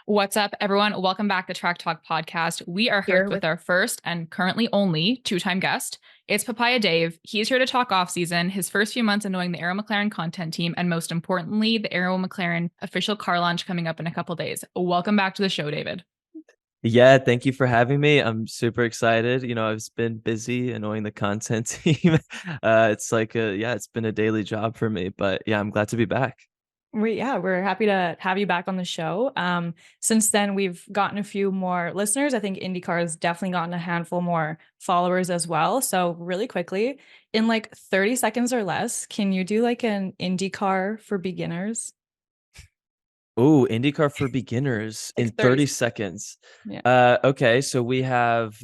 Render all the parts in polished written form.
What's up, everyone? Welcome back to Track Talk Podcast. We are here with our first and currently only two-time guest. It's Papaya Dave. He's here to talk offseason, his first few months of knowing the Arrow McLaren content team, and most importantly, the Arrow McLaren official car launch coming up in a couple days. Welcome back to the show, David. Yeah, thank you for having me. I'm super excited. I've been busy annoying the content team. It's been a daily job for me, but yeah, I'm glad to be back. We're happy to have you back on the show. Since then, we've gotten a few more listeners. I think IndyCar has definitely gotten a handful more followers as well. So really quickly, in like 30 seconds or less, can you do like an IndyCar for beginners? Oh, IndyCar for beginners Like in 30 30 seconds. Yeah. Okay, so we have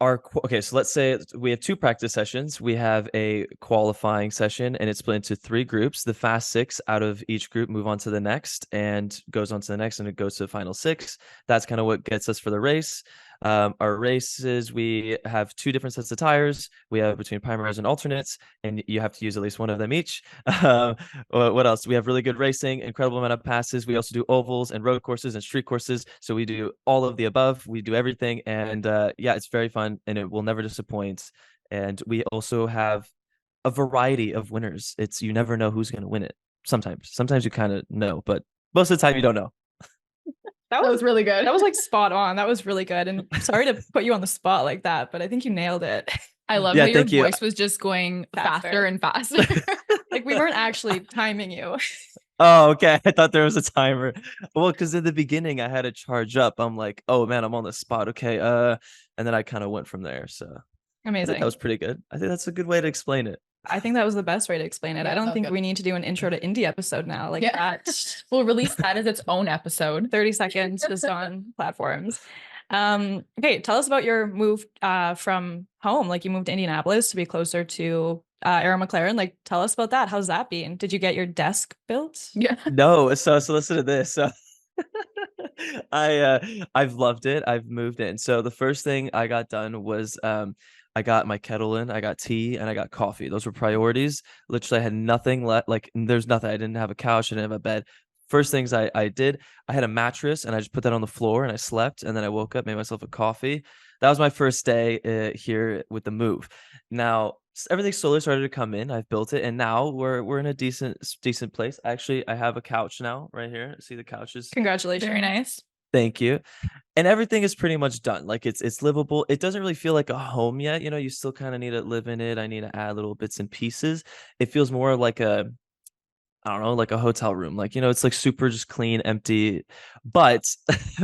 so let's say we have two practice sessions. We have a qualifying session, and it's split into three groups. The fast six out of each group move on to the next and goes on to the next, and it goes to the final six. That's kind of what gets us for the race. Our races, we have two different sets of tires. We have between primaries and alternates, and you have to use at least one of them each. What else? We have really good racing, incredible amount of passes. We also do ovals and road courses and street courses. So we do all of the above. We do everything, and it's very fun, and it will never disappoint. And we also have a variety of winners. You never know who's going to win it. Sometimes you kind of know, but most of the time you don't know. That was really good. That was like spot on. That was really good. And sorry to put you on the spot like that, but I think you nailed it. I love how your voice was just going faster and faster. Like we weren't actually timing you. Oh, okay. I thought there was a timer. Well, because in the beginning I had to charge up. I'm like, oh man, I'm on the spot. Okay. And then I kind of went from there. So amazing. I think that was pretty good. I think that's a good way to explain it. I think that was the best way to explain it. I don't think we need to do an intro to Indy episode now. Like that. We'll release that as its own episode. 30 seconds just on platforms. Okay, tell us about your move from home. Like you moved to Indianapolis to be closer to Arrow McLaren. Like tell us about that. How's that been? Did you get your desk built? Yeah. No, so listen to this. So I've loved it. I've moved in. So the first thing I got done was I got my kettle in, I got tea, and I got coffee. Those were priorities. Literally, I had nothing left. Like, there's nothing. I didn't have a couch. I didn't have a bed. First things I did, I had a mattress, and I just put that on the floor, and I slept. And then I woke up, made myself a coffee. That was my first day here with the move. Now, everything slowly started to come in. I've built it, and now we're in a decent place. Actually, I have a couch now right here. See the couches? Congratulations. Very nice. Thank you. And everything is pretty much done. Like it's livable. It doesn't really feel like a home yet. You still kind of need to live in it. I need to add little bits and pieces. It feels more like I don't know, like a hotel room. Like, it's like super just clean, empty. But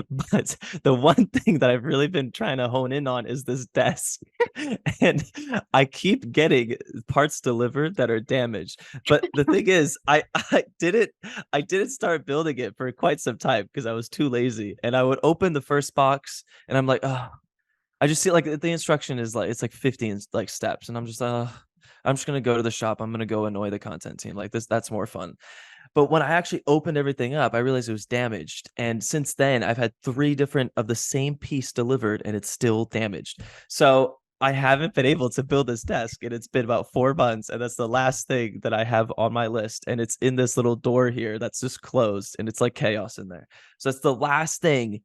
but the one thing that I've really been trying to hone in on is this desk. And I keep getting parts delivered that are damaged. But the thing is, I didn't start building it for quite some time because I was too lazy. And I would open the first box and I'm like, oh, I just see like the instruction is like, it's like 15 like steps. And I'm just I'm just going to go to the shop. I'm going to go annoy the content team like this. That's more fun. But when I actually opened everything up, I realized it was damaged. And since then, I've had 3 different of the same piece delivered and it's still damaged. So I haven't been able to build this desk, and it's been about 4 months. And that's the last thing that I have on my list. And it's in this little door here that's just closed, and it's like chaos in there. So it's the last thing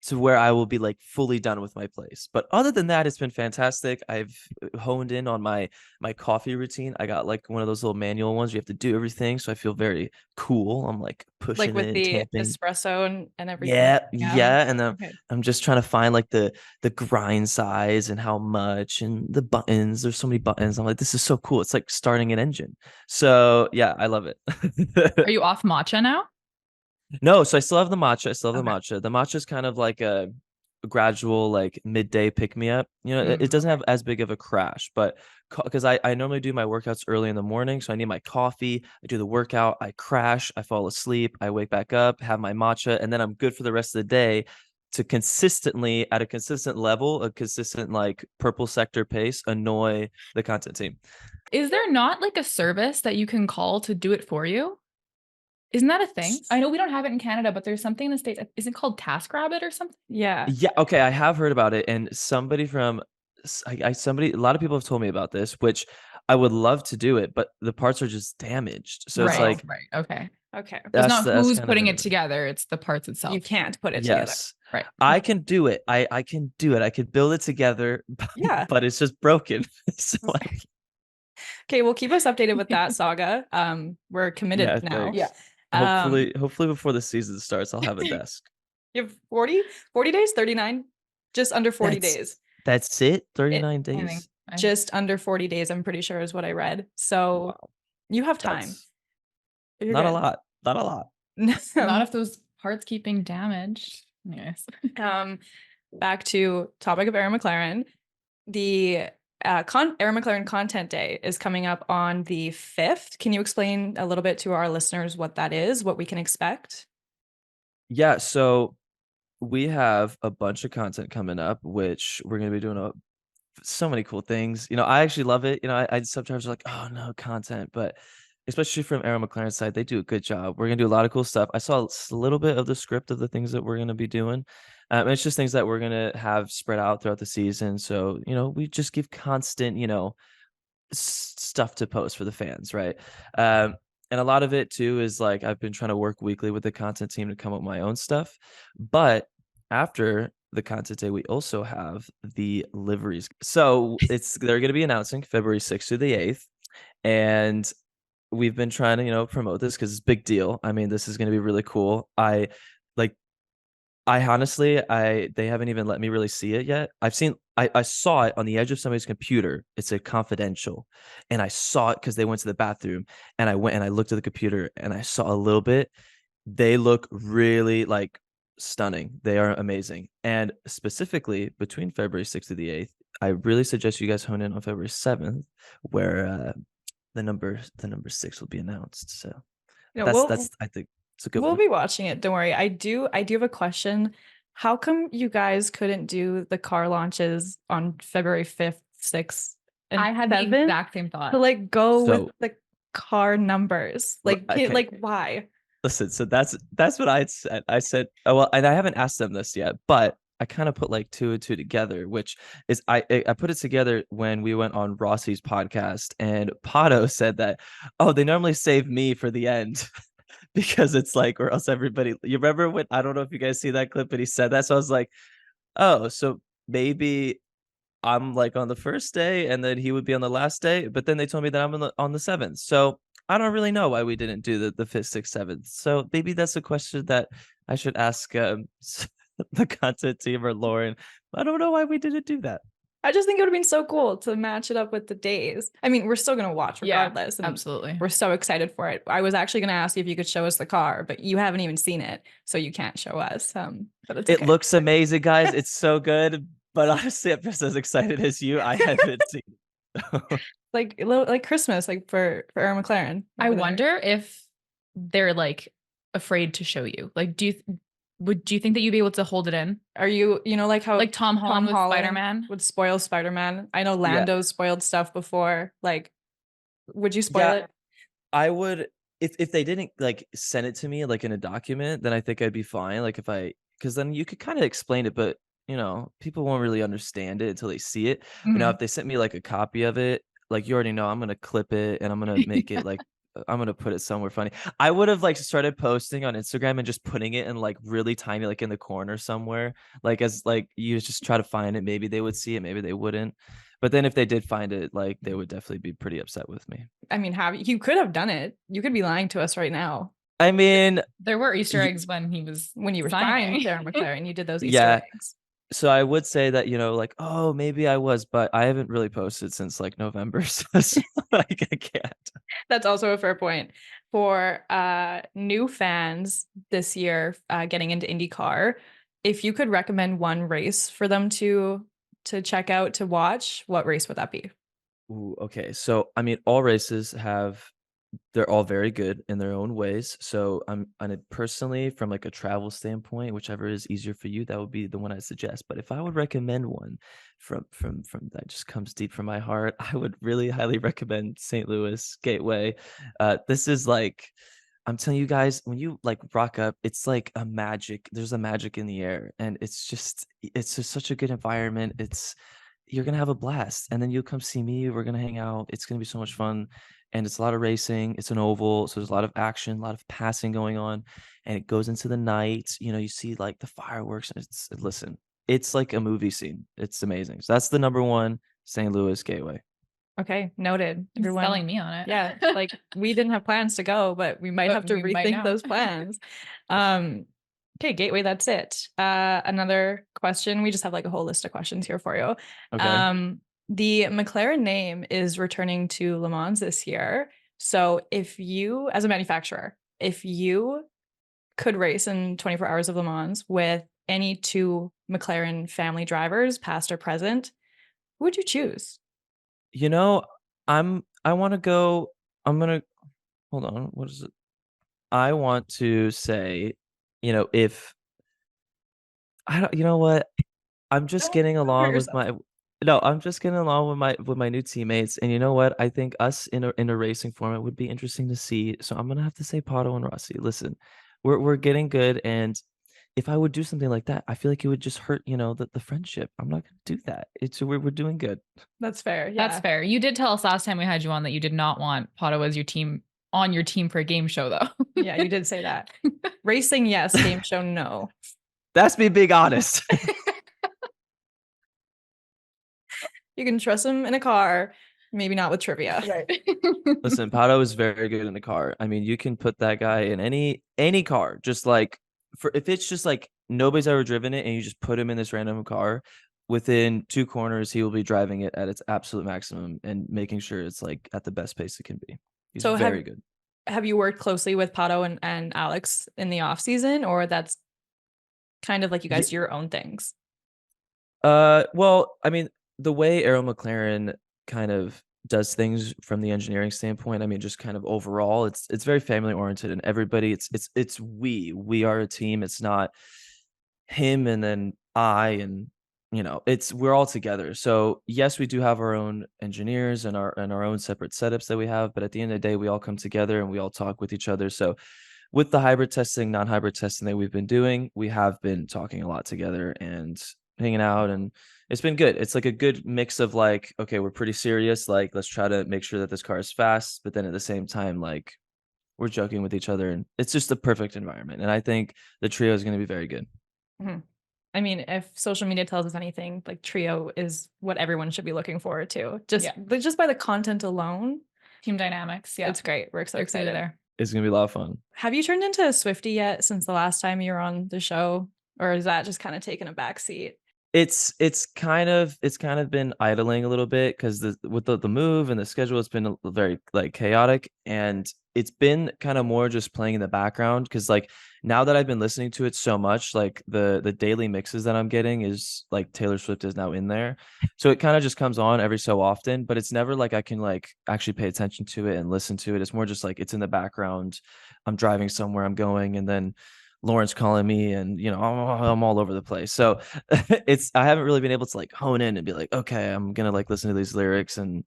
to where I will be like fully done with my place. But other than that, it's been fantastic. I've honed in on my coffee routine. I got like one of those little manual ones. You have to do everything. So I feel very cool. I'm like pushing like with it, the tamping. espresso and everything. Yeah. And then I'm just trying to find like the grind size and how much and the buttons. There's so many buttons. I'm like, this is so cool. It's like starting an engine. So yeah, I love it. Are you off matcha now? No, so I still have the matcha. The matcha. The matcha is kind of like a gradual, like midday pick me up. It doesn't have as big of a crash, but because I normally do my workouts early in the morning, so I need my coffee. I do the workout, I crash, I fall asleep, I wake back up, have my matcha, and then I'm good for the rest of the day to consistently, at a consistent level, a consistent like purple sector pace, annoy the content team. Is there not like a service that you can call to do it for you? Isn't that a thing? I know we don't have it in Canada, but there's something in the States. Is it called TaskRabbit or something? Yeah. Yeah. Okay. I have heard about it. And somebody a lot of people have told me about this, which I would love to do it, but the parts are just damaged. So it's like, right. Okay. Okay. It's not that's who's kind of putting the it together, it's the parts itself. You can't put it together. Yes. Right. I can do it. I can do it. I could build it together, Yeah. but it's just broken. So Okay, well, keep us updated with that saga. We're committed now. thanks. Hopefully before the season starts, I'll have a desk. You have 40 days, 39, just under 40 days. That's it? 39 days? Just under 40 days, I'm pretty sure is what I read. So Wow. you have time. Not a lot. Not a lot. Not if those parts keep being damaged. Anyways. Back to topic of Arrow McLaren. The Arrow McLaren Content Day is coming up on the 5th. Can you explain a little bit to our listeners what that is, what we can expect? Yeah, so we have a bunch of content coming up, which we're going to be doing so many cool things. I actually love it. I sometimes are like, oh no, content, but especially from Arrow McLaren's side, they do a good job. We're gonna do a lot of cool stuff. I saw a little bit of the script of the things that we're gonna be doing. It's just things that we're gonna have spread out throughout the season. So we just give constant stuff to post for the fans, right? And a lot of it too is like I've been trying to work weekly with the content team to come up with my own stuff. But after the content day, we also have the liveries. So they're going to be announcing February 6th through the 8th. And we've been trying to, promote this because it's a big deal. I mean, this is going to be really cool. I honestly, they haven't even let me really see it yet. I saw it on the edge of somebody's computer. It said confidential. And I saw it because they went to the bathroom, and I went and I looked at the computer and I saw a little bit. They look really stunning. They are amazing. And specifically between February 6th to the 8th, I really suggest you guys hone in on February 7th, where the number 6 will be announced. So that's I think it's a good we'll one. be watching it. Don't worry. I do have a question. How come you guys couldn't do the car launches on February 5th, 6th, and I had 7th? the exact same thought. To go with the car numbers. Why? Listen, so that's what I said. I said, oh, well, and I haven't asked them this yet, but I kind of put 2 and 2 together, which is I put it together when we went on Rossi's podcast, and Pato said that, oh, they normally save me for the end because it's or else everybody. You remember when, I don't know if you guys see that clip, but he said that, so I was like, oh, so maybe I'm on the first day and then he would be on the last day, but then they told me that I'm on the 7th. So I don't really know why we didn't do the 5th, 6th, 7th. So maybe that's a question that I should ask the content team or Lauren. I don't know why we didn't do that. I just think it would have been so cool to match it up with the days. I mean, we're still going to watch regardless. Yeah, absolutely. We're so excited for it. I was actually going to ask you if you could show us the car, but you haven't even seen it, so you can't show us. But it's okay. It looks amazing, guys. It's so good. But honestly, I'm just as excited as you. I haven't seen it. like Christmas, for Arrow McLaren. I wonder if they're afraid to show you. Do you think that you'd be able to hold it in? Are you how Tom Holland with Spider-Man would spoil Spider-Man? I know Lando's spoiled stuff before. Would you spoil it? I would, if they didn't send it to me in a document, then I think I'd be fine. Because then you could kind of explain it, but people won't really understand it until they see it. Mm-hmm. But now if they sent me a copy of it, you already know, I'm gonna clip it and I'm gonna make it I'm gonna put it somewhere funny. I would have started posting on Instagram and just putting it in really tiny, in the corner somewhere, as you just try to find it. Maybe they would see it, maybe they wouldn't. But then if they did find it, they would definitely be pretty upset with me. I mean, you could have done it. You could be lying to us right now. I mean, there were Easter eggs when you were signing Arrow McLaren. You did those Easter eggs. So I would say that, oh, maybe I was, but I haven't really posted since November. So I can't. That's also a fair point. For new fans this year, getting into IndyCar, if you could recommend one race for them to check out, to watch, what race would that be? Ooh, okay. So, I mean, all races they're all very good in their own ways. So personally, from a travel standpoint, whichever is easier for you, that would be the one I suggest. But if I would recommend one from that just comes deep from my heart, I would really highly recommend St. Louis Gateway. This is I'm telling you guys, when you rock up, it's a magic. There's a magic in the air, and it's just such a good environment. You're gonna have a blast, and then you'll come see me. We're gonna hang out. It's gonna be so much fun. and it's a lot of racing. It's an oval, so there's a lot of action, a lot of passing going on, and it goes into the night. You see like the fireworks. Listen, it's like a movie scene. It's amazing. So that's the number one St. Louis gateway. Okay, noted. Everyone selling me on it. Yeah, like we didn't have plans to go, but we might have to rethink those plans. Okay, gateway, that's it. Another question. We just have like a whole list of questions here for you. Okay. The McLaren name is returning to Le Mans this year. So if you, as a manufacturer, if you could race in 24 Hours of Le Mans with any two McLaren family drivers, past or present, who would you choose? I want to go. I'm gonna hold on. What is it? I want to say, if I don't, you know what? I'm just getting along with my. No, I'm just getting along with my new teammates, and you know what? I think us in a racing format would be interesting to see. So I'm gonna have to say Pato and Rossi. Listen, we're getting good, and if I would do something like that, I feel like it would just hurt, the friendship. I'm not gonna do that. We're doing good. That's fair. Yeah. That's fair. You did tell us last time we had you on that you did not want Pato as your team on your team for a game show, though. Yeah, you did say that. Racing, yes. Game show, no. That's me being honest. You can trust him in a car, maybe not with trivia. Right. Listen, Pato is very good in the car. I mean, you can put that guy in any car. Just like if it's just like nobody's ever driven it and you just put him in this random car, within 2 corners, he will be driving it at its absolute maximum and making sure it's like at the best pace it can be. He's So very good. Have you worked closely with Pato and Alex in the off season, or that's kind of like you guys do your own things? Well, I mean, the way Arrow McLaren kind of does things from the engineering standpoint, I mean, just kind of overall, it's very family oriented, and everybody, it's we are a team. It's not him and then I, and we're all together. So yes, we do have our own engineers and our own separate setups that we have, but at the end of the day, we all come together and we all talk with each other. So with the hybrid testing, non-hybrid testing that we've been doing, we have been talking a lot together and hanging out, and it's been good. It's like a good mix of like, okay, we're pretty serious, like let's try to make sure that this car is fast, but then at the same time, like we're joking with each other, and it's just the perfect environment. And I think the trio is going to be very good. Mm-hmm. I mean, if social media tells us anything, like trio is what everyone should be looking forward to. Just by the content alone, team dynamics. Yeah, it's great. We're so excited there. It's gonna be a lot of fun. Have you turned into a Swiftie yet since the last time you were on the show, or is that just kind of taken a back seat? It's kind of been idling a little bit because with the move and the schedule, it's been very like chaotic, and it's been kind of more just playing in the background because like now that I've been listening to it so much, like the daily mixes that I'm getting is like Taylor Swift is now in there, so it kind of just comes on every so often, but it's never like I can like actually pay attention to it and listen to it. It's more just like it's in the background. I'm driving somewhere, I'm going, and then Lauren's calling me, and I'm all over the place. So I haven't really been able to like hone in and be like, okay, I'm gonna like listen to these lyrics and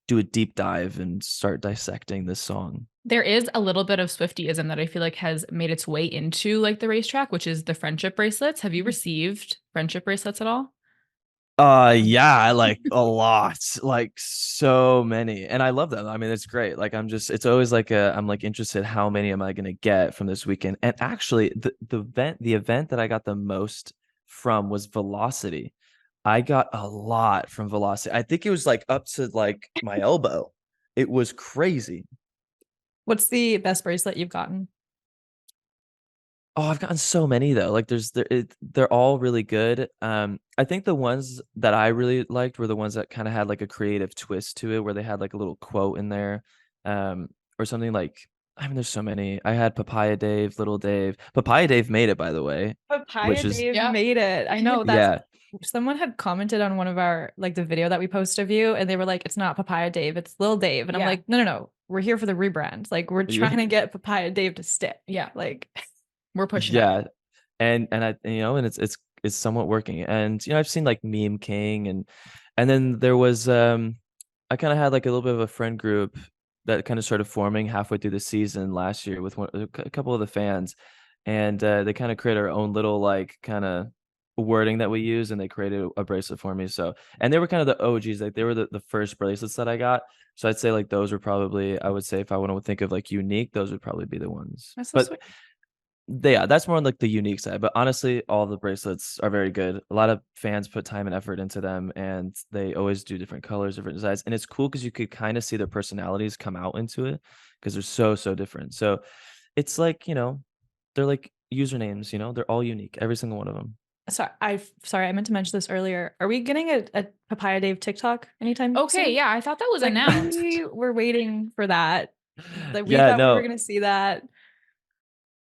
do a deep dive and start dissecting this song. There is a little bit of Swiftyism that I feel like has made its way into like the racetrack, which is the friendship bracelets. Have you received friendship bracelets at all? Yeah, I like a lot, like so many, and I love them. I mean, it's great. Like it's always like I'm like interested, how many am I gonna get from this weekend? And actually, the event that I got the most from was Velocity. I got a lot from Velocity. I think it was like up to like my elbow. It was crazy. What's the best bracelet you've gotten? Oh, I've gotten so many though. Like they're all really good. I think the ones that I really liked were the ones that kind of had like a creative twist to it, where they had like a little quote in there, or something like. I mean, there's so many. I had Papaya Dave, Little Dave. Papaya Dave made it, by the way. Papaya Dave made it. I know that. Yeah. Someone had commented on one of our like the video that we posted of you, and they were like, "It's not Papaya Dave, it's Lil Dave." And I'm like, no. We're here for the rebrand. Like we're trying to get Papaya Dave to stick. Yeah. Like. We're pushing. Yeah. And I, and it's somewhat working. And I've seen like Meme King, and then there was I kind of had like a little bit of a friend group that kind of started forming halfway through the season last year with a couple of the fans, and they kind of created our own little like kind of wording that we use, and they created a bracelet for me. So, and they were kind of the OGs, like they were the first bracelets that I got. So I'd say like those were probably, I would say if I want to think of like unique, those would probably be the ones. That's so But sweet. that's more on like the unique side. But honestly, all the bracelets are very good. A lot of fans put time and effort into them, and they always do different colors, different designs. And it's cool because you could kind of see their personalities come out into it because they're so different. So it's like, they're like usernames, they're all unique, every single one of them. Sorry, I meant to mention this earlier. Are we getting a Papaya Dave TikTok anytime Okay, soon? yeah, I thought that was Like, announced. we were waiting for that. Like, we Yeah, thought we were no. gonna see that.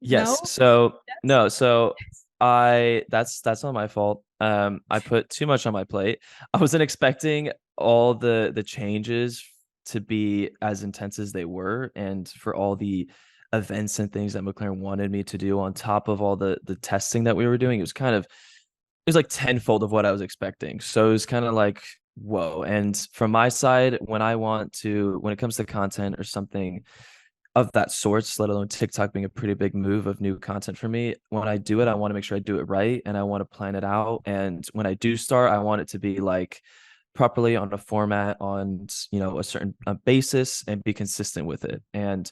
Yes. No? So Yes? no, so that's not my fault. I put too much on my plate. I wasn't expecting all the changes to be as intense as they were, and for all the events and things that McLaren wanted me to do on top of all the testing that we were doing. It was like tenfold of what I was expecting. So it was kind of like, whoa. And from my side, when it comes to content or something of that sorts, let alone TikTok being a pretty big move of new content for me, when I do it, I want to make sure I do it right, and I want to plan it out. And when I do start, I want it to be like properly on a format, on a certain basis, and be consistent with it. And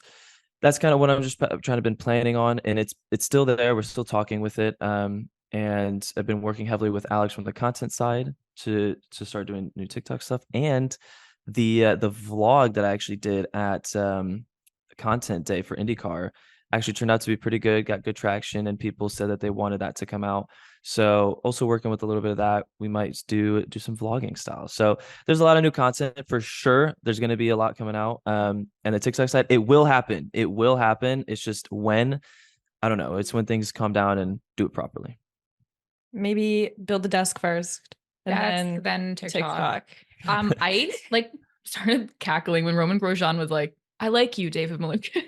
that's kind of what I'm just trying to been planning on, and it's still there. We're still talking with it. And I've been working heavily with Alex from the content side to start doing new TikTok stuff, and the vlog that I actually did at content day for IndyCar actually turned out to be pretty good, got good traction, and people said that they wanted that to come out. So also working with a little bit of that, we might do some vlogging style. So there's a lot of new content for sure. There's going to be a lot coming out. And the TikTok side, it will happen. It will happen. It's just when, I don't know. It's when things calm down and do it properly. Maybe build the desk first, and then TikTok. I like started cackling when Roman Grosjean was like, "I like you, David Malukas."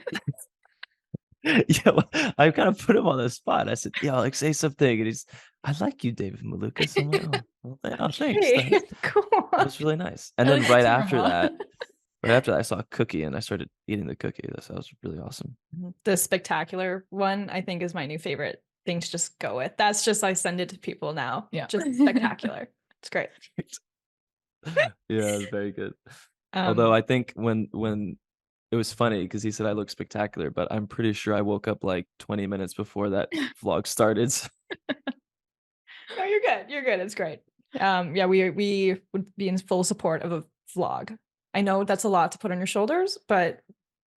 Yeah, well, I kind of put him on the spot. I said, "Yeah, like say something," and he's, "I like you, David Malukas." I'm like, "Oh, well, thanks." Okay, cool. That was really nice. And then right after that, I saw a cookie and I started eating the cookie. That was really awesome. The spectacular one, I think, is my new favorite thing to just go with. That's just, I send it to people now. Yeah. Just spectacular. It's great. Yeah, it was very good. Although I think when it was funny because he said I look spectacular, but I'm pretty sure I woke up like 20 minutes before that vlog started. No, you're good. You're good. It's great. Yeah, we would be in full support of a vlog. I know that's a lot to put on your shoulders, but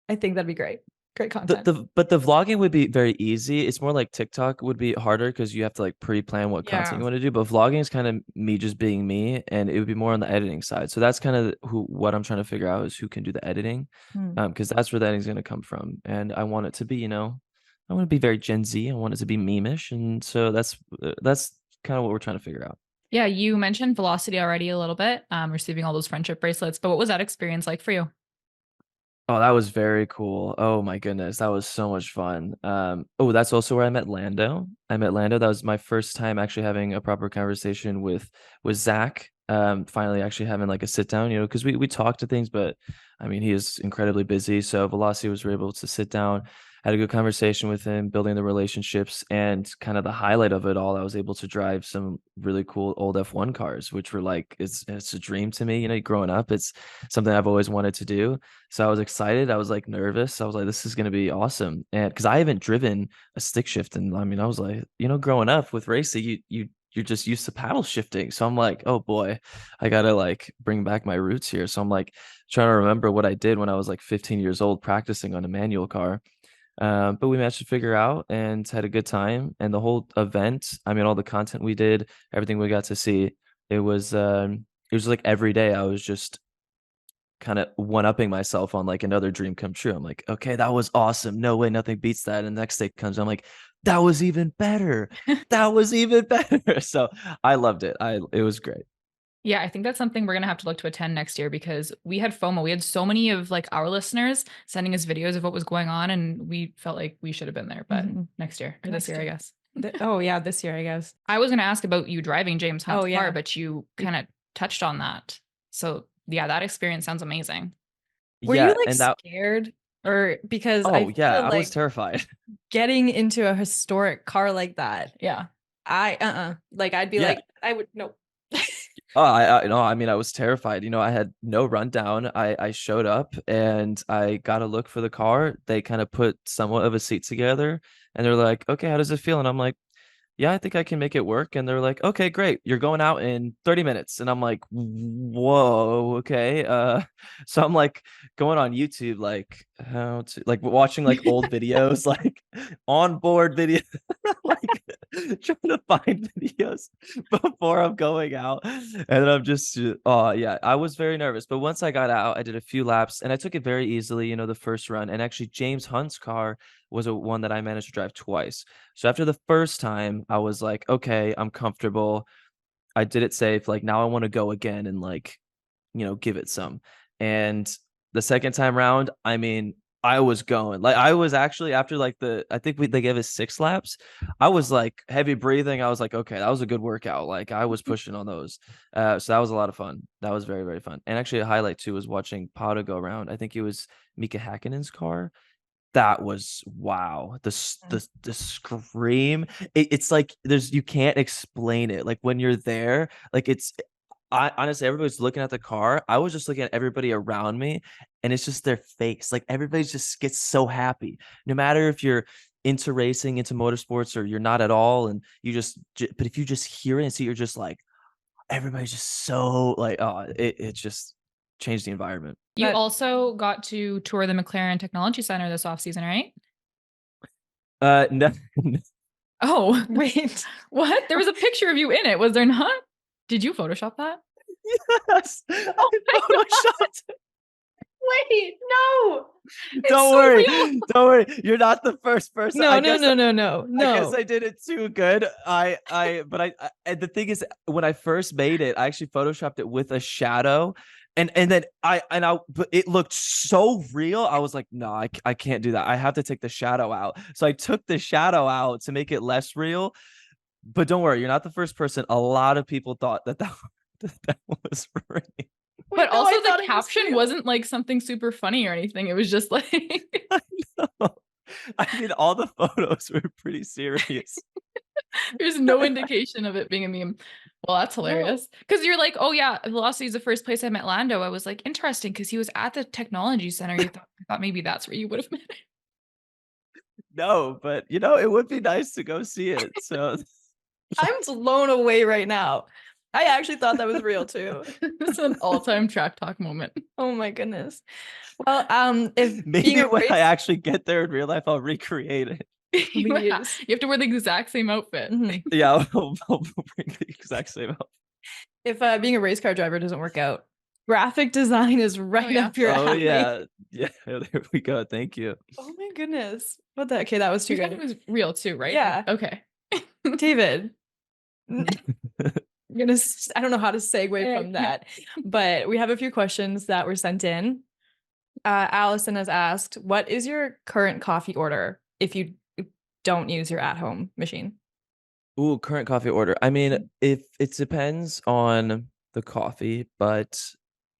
I think that'd be great. Great content. But the vlogging would be very easy. It's more like TikTok would be harder because you have to like pre-plan what content you want to do. But vlogging is kind of me just being me, and it would be more on the editing side. So that's kind of what I'm trying to figure out is who can do the editing, because that's where the editing is going to come from. And I want it to be, I want to be very Gen Z. I want it to be meme-ish, and so that's kind of what we're trying to figure out. Yeah, you mentioned Velocity already a little bit, receiving all those friendship bracelets. But what was that experience like for you? Oh, that was very cool. Oh my goodness, that was so much fun. Oh, that's also where I met Lando. That was my first time actually having a proper conversation with Zach. Finally actually having like a sit down, because we talked to things, but I mean, he is incredibly busy. So Velocity was able to sit down, had a good conversation with him, building the relationships, and kind of the highlight of it all, I was able to drive some really cool old F1 cars, which were like, it's a dream to me, growing up. It's something I've always wanted to do. So I was excited. I was like nervous. I was like, this is going to be awesome. And because I haven't driven a stick shift. And I mean, I was like, growing up with racing, you're just used to paddle shifting. So I'm like, oh boy, I got to like bring back my roots here. So I'm like trying to remember what I did when I was like 15 years old practicing on a manual car. But we managed to figure out and had a good time. And the whole event, I mean, all the content we did, everything we got to see, it was like every day I was just kind of one-upping myself on like another dream come true. I'm like, okay, that was awesome. No way, nothing beats that. And the next day comes, I'm like, that was even better. That was even better. So I loved it. It was great. Yeah, I think that's something we're going to have to look to attend next year because we had FOMO. We had so many of like our listeners sending us videos of what was going on, and we felt like we should have been there, but next year or this year, I guess. Oh yeah, this year, I guess. I was going to ask about you driving James Hunt's car, yeah. but you kind of touched on that. So yeah, that experience sounds amazing. Were you like scared? Or because I was terrified. Getting into a historic car like that. Yeah. Like I'd be Yeah. like, I would no. Oh, I no, I mean, I was terrified. I had no rundown. I showed up and I got a look for the car. They kind of put somewhat of a seat together and they're like, okay, how does it feel? And I'm like, yeah, I think I can make it work. And they're like, okay, great. You're going out in 30 minutes. And I'm like, whoa, okay. So I'm like going on YouTube, like how to like watching like old videos, like onboard video, like trying to find videos before I'm going out. And then I'm just, oh yeah, I was very nervous. But once I got out, I did a few laps and I took it very easily, the first run. And actually James Hunt's car was one that I managed to drive twice. So after the first time, I was like, okay, I'm comfortable. I did it safe. Like now I want to go again and like, give it some. And the second time round, I mean, I was going like I was actually after like I think they gave us 6 laps. I was like heavy breathing. I was like, okay, that was a good workout. Like I was pushing on those. So that was a lot of fun. That was very, very fun. And actually a highlight too was watching Pada go around. I think it was Mika Hakkinen's car. That was wow. The scream. It's like you can't explain it. Like when you're there, like I honestly, everybody's looking at the car. I was just looking at everybody around me, and it's just their face. Like everybody just gets so happy, no matter if you're into racing, into motorsports, or you're not at all. And but if you just hear it and see, you're just like, everybody's just so like, oh, it just changed the environment. You also got to tour the McLaren Technology Center this offseason, right? No. Oh, wait. What? There was a picture of you in it, was there not? Did you Photoshop that? Yes. I photoshopped. Wait, no. Don't worry. Don't worry. You're not the first person. No. I guess I I did it too good. But and the thing is, when I first made it, I actually photoshopped it with a shadow. And then but it looked so real. I was like, no, I can't do that. I have to take the shadow out. So I took the shadow out to make it less real. But don't worry, you're not the first person. A lot of people thought that was real. But also the caption wasn't like something super funny or anything. It was just like I know. I mean, all the photos were pretty serious. There's no indication of it being a meme. Well, that's hilarious. Because you're like, oh yeah, Velocity is the first place I met Lando. I was like, interesting, because he was at the technology center. I thought maybe that's where you would have met him. No, but it would be nice to go see it. So I'm blown away right now. I actually thought that was real too. It's an all-time track talk moment. Oh my goodness. Well, if maybe when I actually get there in real life, I'll recreate it. You have to wear the exact same outfit. Mm-hmm. Yeah, I'll bring the exact same outfit. If being a race car driver doesn't work out, graphic design is right up your alley. Yeah, there we go. Thank you. Oh my goodness. What the? Okay, that was too good. It was real too, right? Yeah. Okay. David. I don't know how to segue from that, but we have a few questions that were sent in. Allison has asked, what is your current coffee order if you don't use your at-home machine? Ooh, current coffee order. I mean, if it depends on the coffee, but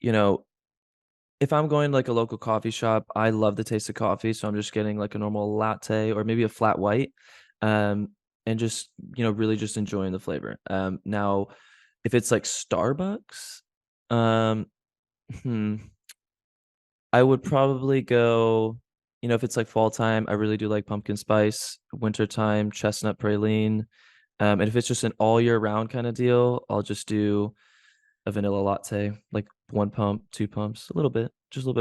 if I'm going to like a local coffee shop, I love the taste of coffee, so I'm just getting like a normal latte or maybe a flat white. And just really just enjoying the flavor. Now if it's like Starbucks, I would probably go, if it's like fall time, I really do like pumpkin spice. Winter time, chestnut praline. And if it's just an all year round kind of deal, I'll just do a vanilla latte, like 1 pump, 2 pumps, just a little bit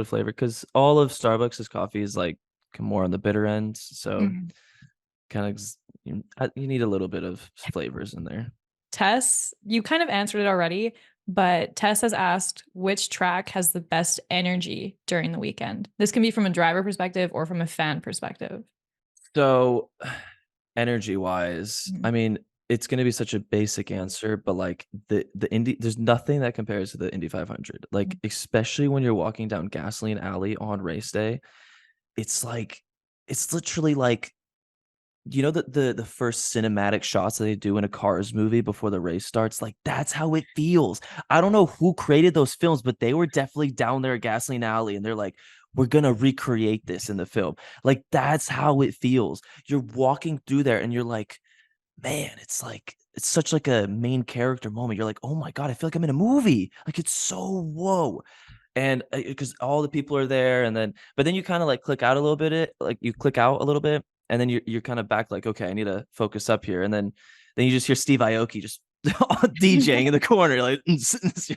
of flavor, because all of Starbucks' coffee is like more on the bitter end, so kind of you need a little bit of flavors in there. Tess, you kind of answered it already, but Tess has asked which track has the best energy during the weekend. This can be from a driver perspective or from a fan perspective. So energy wise, I mean, it's going to be such a basic answer, but like the Indy, there's nothing that compares to the Indy 500. Like, especially when you're walking down Gasoline Alley on race day, it's literally like, the first cinematic shots that they do in a Cars movie before the race starts, like that's how it feels. I don't know who created those films, but they were definitely down there at Gasoline Alley and they're like, we're gonna recreate this in the film. Like that's how it feels. You're walking through there and you're like, man, it's such like a main character moment. You're like, oh my God, I feel like I'm in a movie. Like it's so whoa. And because all the people are there, but then you kind of like click out a little bit, and then you're kind of back like, okay, I need to focus up here. And then you just hear Steve Aoki just DJing in the corner. You're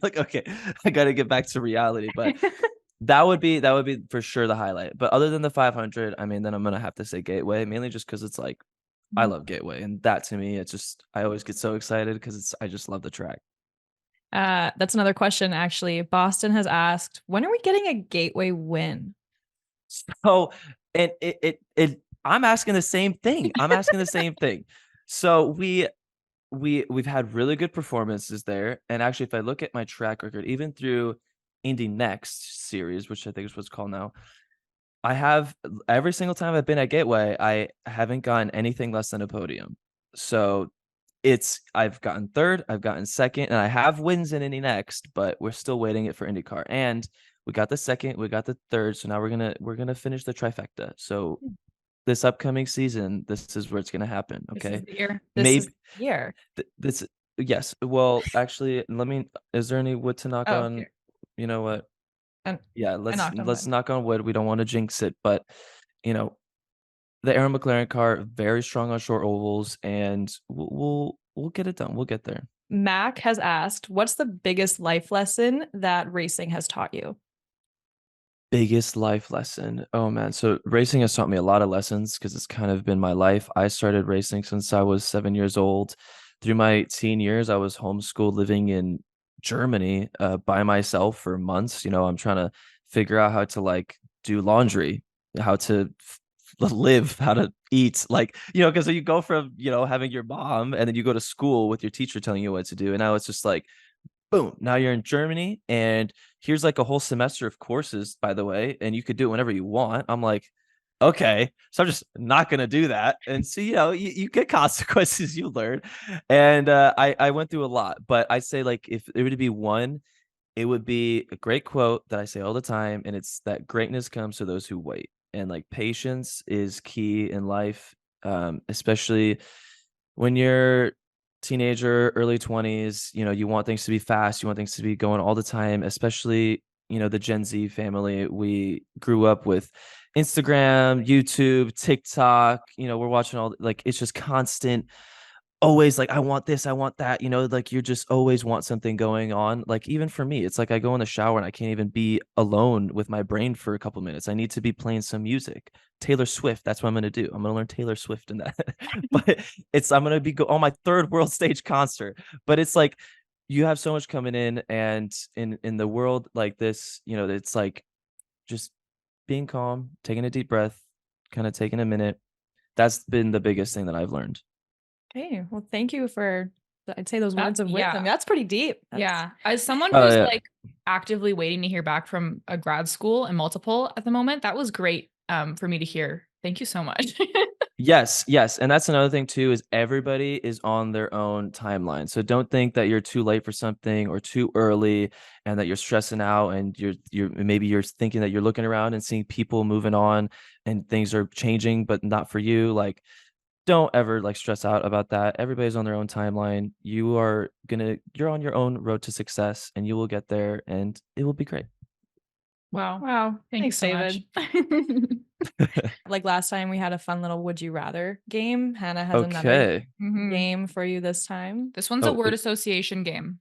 like, okay, I got to get back to reality. But that would be for sure the highlight. But other than the 500, I mean, then I'm gonna have to say Gateway, mainly just because it's like I love Gateway, and that to me, it's just I always get so excited because I just love the track. That's another question, actually. Boston has asked, when are we getting a Gateway win? So, and I'm asking the same thing. So we've had really good performances there, and actually, if I look at my track record, even through Indy Next series, which I think is what's called now, I have every single time I've been at Gateway, I haven't gotten anything less than a podium. So I've gotten third, I've gotten second, and I have wins in Indy Next, but we're still waiting it for IndyCar. And we got the second, we got the third, so now we're gonna finish the trifecta. So this upcoming season, this is where it's gonna happen. Okay, This is the year. This yes. Well, actually, is there any wood to knock on? Here. You know what? Yeah, let's wood. knock on wood. We don't want to jinx it, but you know, the Arrow McLaren car very strong on short ovals, and we'll get it done. We'll get there. Mac has asked, what's the biggest life lesson that racing has taught you? Biggest life lesson. Oh man, so racing has taught me a lot of lessons because it's kind of been my life. I started racing since I was 7 years old. Through my teen years, I was homeschooled living in Germany by myself for months. I'm trying to figure out how to like do laundry, how to live, how to eat, because you go from having your mom, and then you go to school with your teacher telling you what to do, and now it's just like boom, now you're in Germany, and here's like a whole semester of courses, by the way, and you could do it whenever you want. I'm like, okay, so I'm just not gonna do that. And so you get consequences, you learn. And I went through a lot, but I say, like, if it were to be one, it would be a great quote that I say all the time, and it's that greatness comes to those who wait. And like patience is key in life, especially when you're teenager, early 20s, you want things to be fast, you want things to be going all the time, especially, the Gen Z family. We grew up with Instagram, YouTube, TikTok, we're watching like it's just constant, always like I want this, I want that, like you're just always want something going on. Like even for me, it's like I go in the shower and I can't even be alone with my brain for a couple minutes. I need to be playing some music. Taylor Swift, that's what I'm going to do. I'm going to learn Taylor Swift in that. But I'm going to be on my third world stage concert. But it's like you have so much coming in, and in the world like this, it's like just being calm, taking a deep breath, kind of taking a minute. That's been the biggest thing that I've learned. Okay, well, thank you for, I'd say, those words of wisdom. That's pretty deep. As someone who's like actively waiting to hear back from a grad school and multiple at the moment, that was great for me to hear. Thank you so much. Yes. And that's another thing too, is everybody is on their own timeline. So don't think that you're too late for something or too early, and that you're stressing out, and you're thinking that you're looking around and seeing people moving on and things are changing, but not for you. Like, don't ever like stress out about that. Everybody's on their own timeline. You're on your own road to success, and you will get there, and it will be great. Wow. Thanks so David. much. Like last time, we had a fun little would you rather game. Hannah has another game for you this time. This one's a word association game.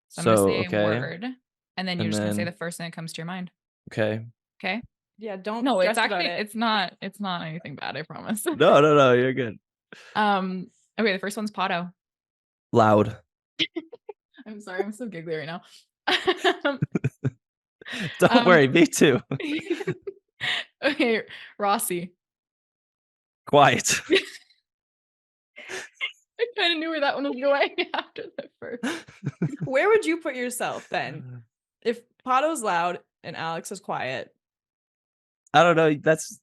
So I'm going to say a word, and then you're just going to say the first thing that comes to your mind. Okay. Yeah, don't. No, it's actually it's not anything bad, I promise. No, you're good. Okay, the first one's Pato. Loud. I'm sorry, I'm so giggly right now. Don't worry, me too. Okay, Rossi. Quiet. I kind of knew where that one was going after the first. Where would you put yourself then? If Pato's loud and Alex is quiet. I don't know.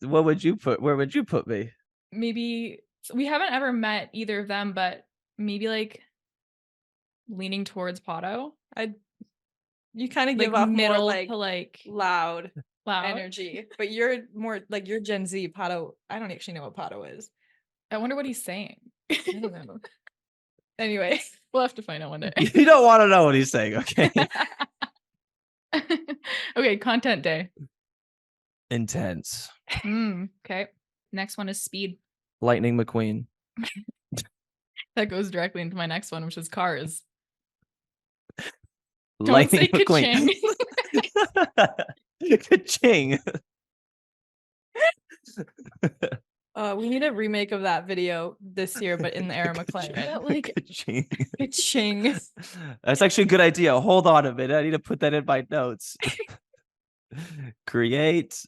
Where would you put me? Maybe we haven't ever met either of them, but maybe like leaning towards Pato. You kind of give like off middle more like to like loud energy, but you're more like you're Gen Z. Pato, I don't actually know what Pato is. I wonder what he's saying. I don't know. Anyway, We'll have to find out one day. You don't want to know what he's saying, okay? Okay, content day. Intense. Okay. Next one is speed. Lightning McQueen. That goes directly into my next one, which is cars. Don't Lightning say McQueen. Ka-ching. we need a remake of that video this year, but in the Arrow McLaren. Like, Ka-ching. ka-ching. That's actually a good idea. Hold on a minute. I need to put that in my notes. Create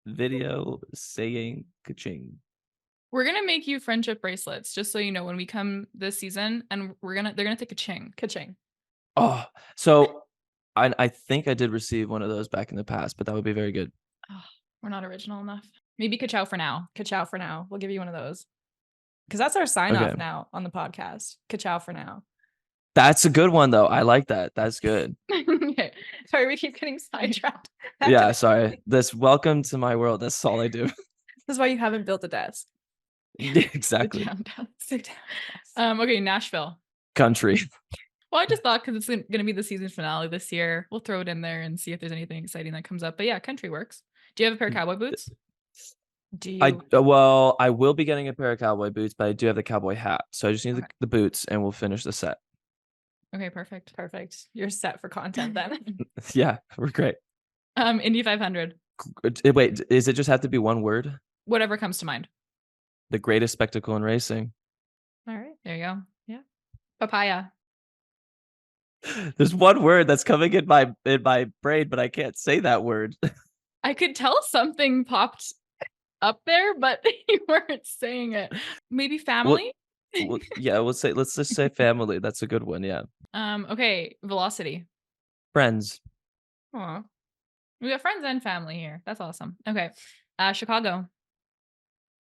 video saying ka-ching. We're gonna make you friendship bracelets, just so you know, when we come this season, and they're gonna say ka-ching. Ka-ching. Oh, so I think I did receive one of those back in the past, but that would be very good. Oh, we're not original enough. Maybe ka-chow for now. Ka-chow for now. We'll give you one of those. Because that's our sign off Okay. now on the podcast. Ka-chow for now. That's a good one though. I like that. That's good. Okay. Sorry, we keep getting sidetracked. Yeah, sorry. This welcome to my world. That's all I do. This is why you haven't built a desk. Exactly. Sit down. Okay, Nashville. Country. Well, I just thought because it's going to be the season finale this year, we'll throw it in there and see if there's anything exciting that comes up. But yeah, country works. Do you have a pair of cowboy boots? Do you? I will be getting a pair of cowboy boots, but I do have the cowboy hat. So I just need Okay. the boots and we'll finish the set. Okay, perfect. Perfect. You're set for content then. Yeah, we're great. Indy 500. Wait, is it just have to be one word? Whatever comes to mind. The greatest spectacle in racing. All right. There you go. Yeah. Papaya. There's one word that's coming in my brain, but I can't say that word. I could tell something popped up there, but you weren't saying it. Maybe family? Yeah, let's just say family. That's a good one. Yeah. Okay, velocity. Friends. Aw. We got friends and family here. That's awesome. Okay. Chicago.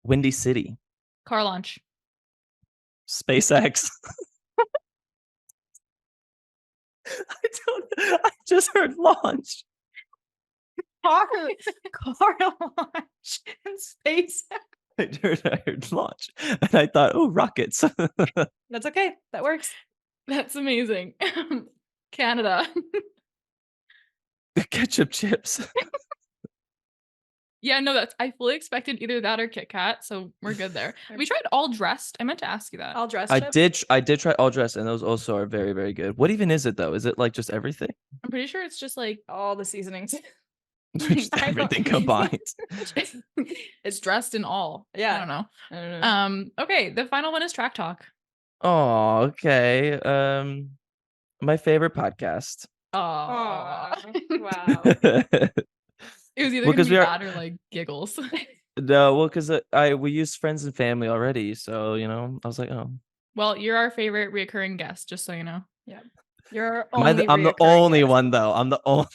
Windy City. Car launch. SpaceX. I just heard launch. Car launch and space. I heard launch. And I thought, oh, rockets. That's okay. That works. That's amazing. Canada. Ketchup chips. Yeah, no, I fully expected either that or Kit Kat, so we're good there. We tried all dressed. I meant to ask you that. All dressed. I did try all dress, and those also are very, very good. What even is it though? Is it like just everything? I'm pretty sure it's just like all the seasonings. Just everything combined. It's dressed in all. Yeah. I don't know. I don't know. Okay, the final one is Track Talk. Oh, okay. My favorite podcast. Oh, Wow. it was either Well, gonna 'cause be we are- that or like giggles. No, well, because we use friends and family already, so I was like, oh, Well, you're our favorite reoccurring guest, just so you know. You're I'm the only only reoccurring one though. I'm the only.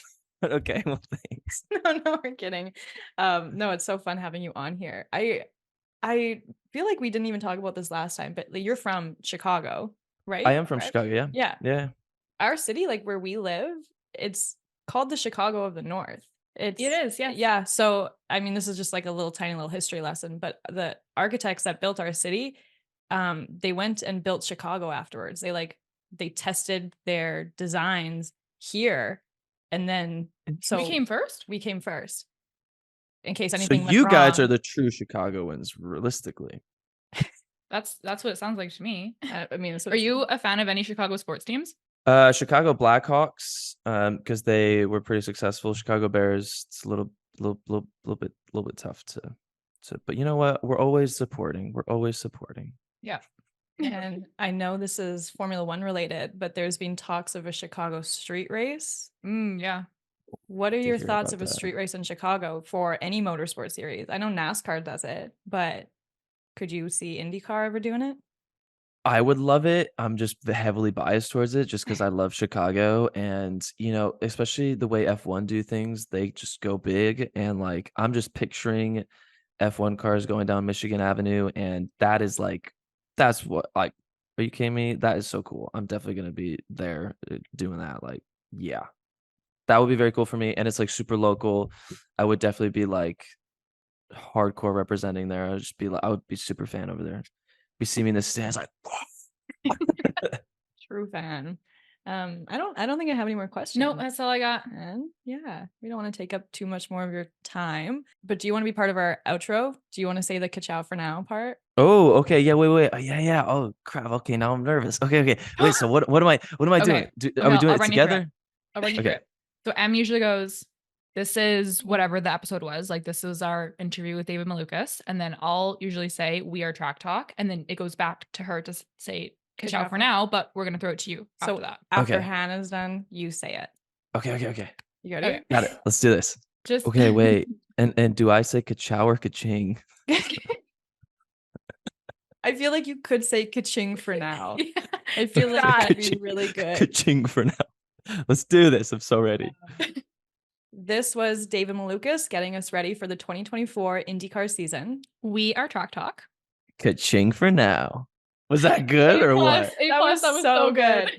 Okay, well, thanks. guest. No, we're kidding. No, it's so fun having you on here. I feel like we didn't even talk about this last time, but you're from Chicago, right? I am from Correct? Chicago. Yeah. Yeah. Yeah. Our city, like where we live, it's called the Chicago of the North. It is, yeah. Yeah. So, I mean, this is just like a little tiny little history lesson, but the architects that built our city, they went and built Chicago afterwards. They tested their designs here, and then so we came first. We came first. In case So anything went you guys wrong. are the true Chicagoans, realistically. That's what it sounds like to me. I mean, Are you a fan of any Chicago sports teams? Chicago Blackhawks, because they were pretty successful. Chicago Bears, it's a little bit tough to, but you know what? We're always supporting. Yeah. And I know this is Formula One related, but there's been talks of a Chicago street race. Yeah. What are Did your hear thoughts about of a that. street race in Chicago for any motorsport series? I know NASCAR does it, but could you see IndyCar ever doing it? I would love it. I'm just heavily biased towards it just because I love Chicago, and especially the way F1 do things, they just go big, and like I'm just picturing F1 cars going down Michigan Avenue, and that's what, like, are you kidding me? That is so cool. I'm definitely gonna be there doing that. Like, yeah, that would be very cool for me, and it's like super local. I would definitely be like hardcore representing there. I would be super fan over there. You see me in the stands like. True fan. I don't think I have any more questions. No, that's all I got. And yeah, we don't want to take up too much more of your time. But do you want to be part of our outro? Do you want to say the ka-chow for now part? Oh, okay. Yeah, wait. Oh, yeah. Oh, crap. Okay, now I'm nervous. Okay. Wait, so what am I doing? Are we doing it together? I'll run you through it. So Em usually goes, this is whatever the episode was. Like, this is our interview with David Malukas. And then I'll usually say, we are Track Talk. And then it goes back to her to say, ka-chow for now, but we're going to throw it to you after that. After Hannah's done, you say it. Okay. You got it? Got it. Let's do this. Just okay, wait. And do I say ka-chow or ka-ching? I feel like you could say ka-ching for now. Yeah. I feel like that'd be really good. Ka-ching for now. Let's do this. I'm so ready. This was David Malukas getting us ready for the 2024 IndyCar season. We are Track Talk. Ka-ching for now. Was that good or what? That was so good.